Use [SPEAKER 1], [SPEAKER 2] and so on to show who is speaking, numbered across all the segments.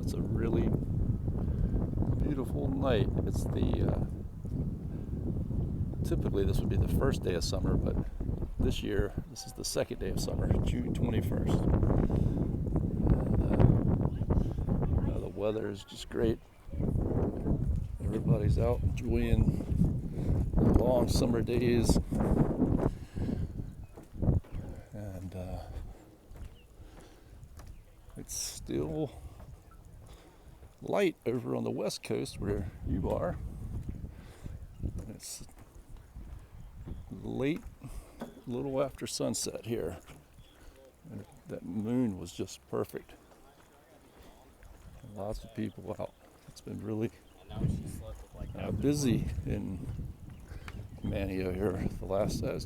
[SPEAKER 1] It's a really beautiful night. It's the typically this would be the first day of summer, but this year this is the second day of summer, June 21st. And the weather is just great. Everybody's out enjoying the long summer days, and it's still light over on the west coast where you are. It's late, a little after sunset here, and that moon was just perfect. Lots of people out. It's been really busy in Manio here the last summer.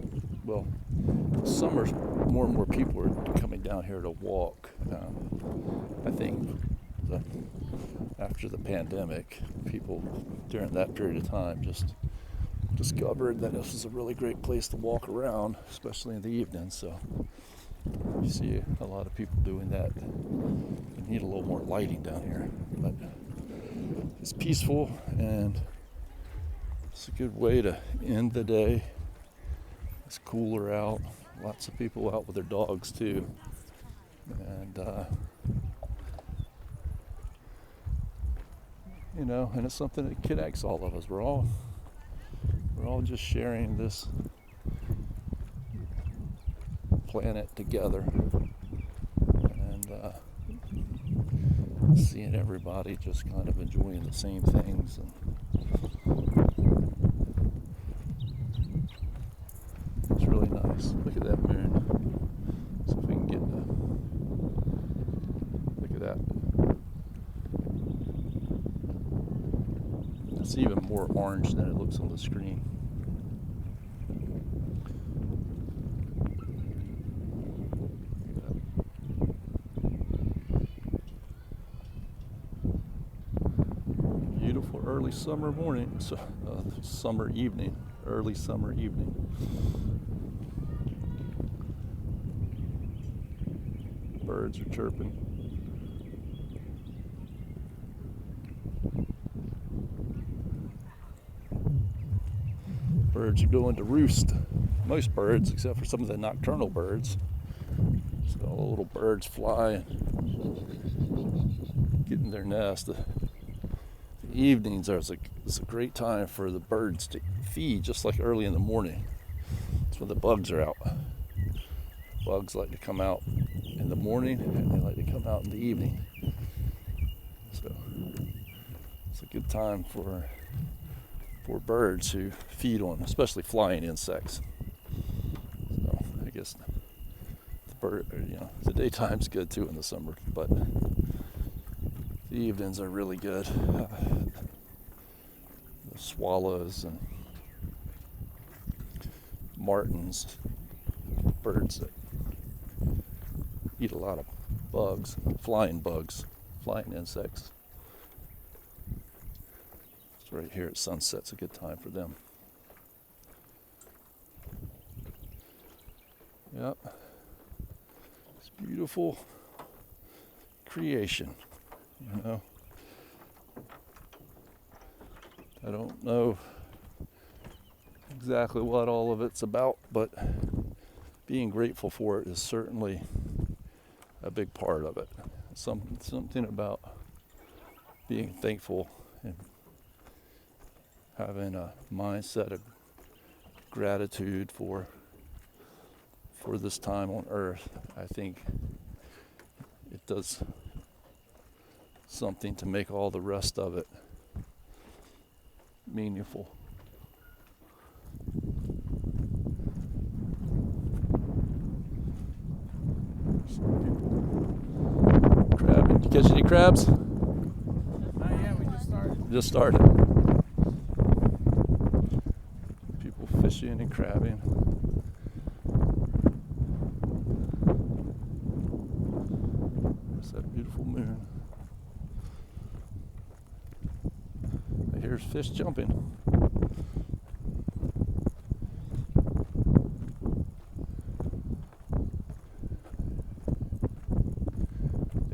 [SPEAKER 1] More and more people are coming down here to walk. I think after the pandemic, people during that period of time just discovered that this is a really great place to walk around, especially in the evening. So you see a lot of people doing that. We need a little more lighting down here, but it's peaceful and it's a good way to end the day. It's cooler out. Lots of people out with their dogs too, and and it's something that connects all of us. We're all just sharing this planet together, and seeing everybody just kind of enjoying the same things. And it's really nice. Look at that moon. See if we can get look at that. It's even more orange than it looks on the screen. Beautiful early summer morning, summer evening, early summer evening. Birds are chirping. Birds are going to roost. Most birds, except for some of the nocturnal birds. So all the little birds fly and get in their nest. The evenings it's a great time for the birds to feed, just like early in the morning. That's when the bugs are out. Bugs like to come out in the morning, and they like to come out in the evening. So it's a good time for birds who feed on, especially flying insects. So I guess the daytime's good too in the summer, but the evenings are really good. The swallows and martins, birds that eat a lot of bugs, flying insects. Right here at sunset's a good time for them. Yep. It's beautiful creation, I don't know exactly what all of it's about, but being grateful for it is certainly a big part of it. Something about being thankful and having a mindset of gratitude for this time on earth. I think it does something to make all the rest of it meaningful. Some people crabbing. Did you catch any crabs?
[SPEAKER 2] Yeah, we just started.
[SPEAKER 1] Just started. People fishing and crabbing. There's that beautiful moon. Here's fish jumping.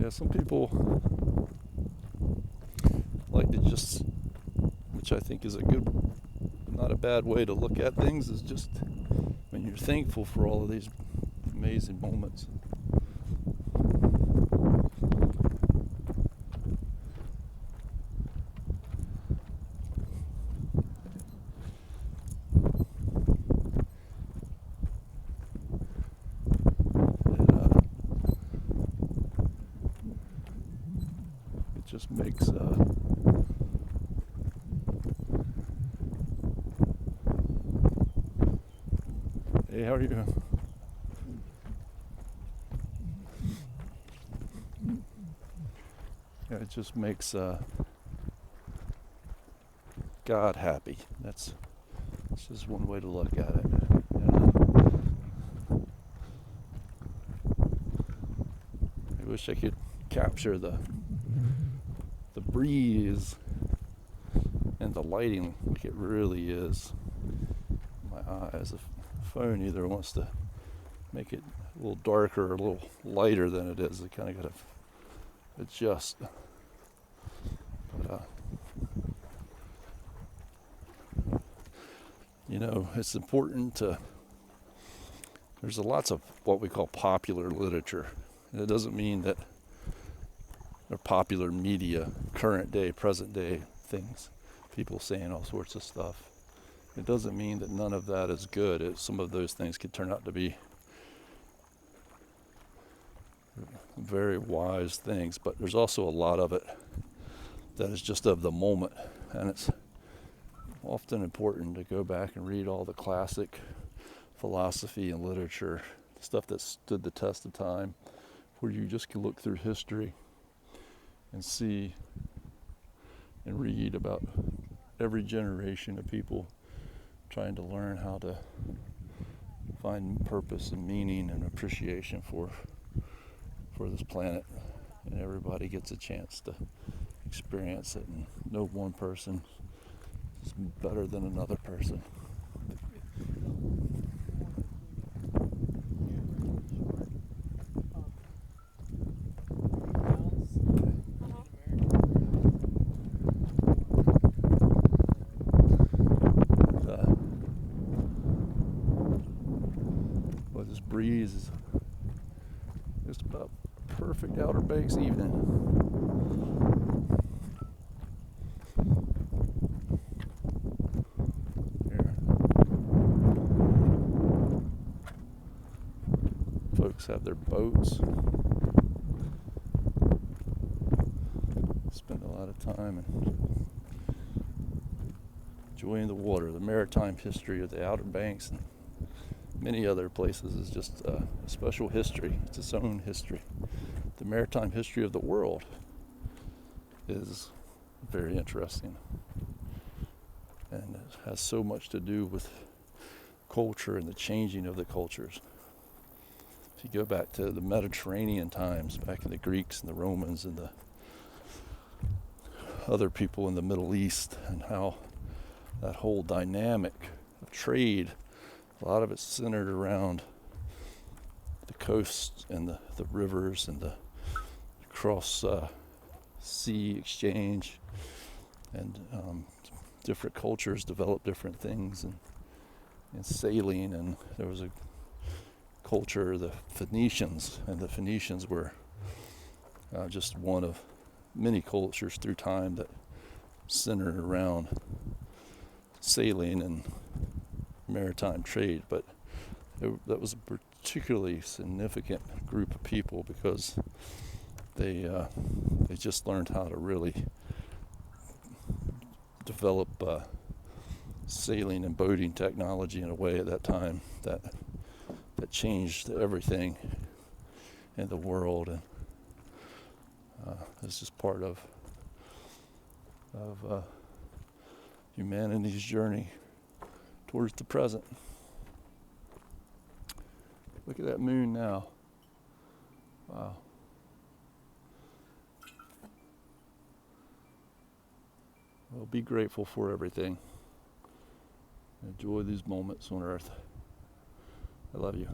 [SPEAKER 1] Yeah, some people it just, which I think is a good, not a bad way to look at things, is just when you're thankful for all of these amazing moments. It just makes hey, how are you? Yeah, it just makes God happy. That's just one way to look at it. I wish I could capture the breeze and the lighting like it really is. My eyes, the phone either wants to make it a little darker or a little lighter than it is. I kind of got to adjust. But you know, it's important to. There's lots of what we call popular literature, and it doesn't mean that they're popular media, current day, present day things, people saying all sorts of stuff. It doesn't mean that none of that is good. Some of those things could turn out to be very wise things, but there's also a lot of it that is just of the moment, and it's often important to go back and read all the classic philosophy and literature, stuff that stood the test of time, where you just can look through history and see and read about every generation of people trying to learn how to find purpose and meaning and appreciation for this planet, and everybody gets a chance to experience it, and no one person is better than another person. Well, this breeze is just about perfect Outer Banks evening. Here. Folks have their boats. Spend a lot of time and enjoying the water. The maritime history of the Outer Banks and many other places is just a special history. It's its own history. The maritime history of the world is very interesting, and it has so much to do with culture and the changing of the cultures. If you go back to the Mediterranean times, back in the Greeks and the Romans and the other people in the Middle East, and how that whole dynamic of trade, a lot of it's centered around the coasts and the rivers and the cross sea exchange, and different cultures develop different things, and sailing, and there was a culture, the Phoenicians, and the Phoenicians were just one of many cultures through time that centered around sailing and maritime trade, but that was a particularly significant group of people because they just learned how to really develop sailing and boating technology in a way at that time that changed everything in the world, and it's just part of humanity's journey towards the present. Look at that moon now. Wow. Well, be grateful for everything. Enjoy these moments on Earth. I love you.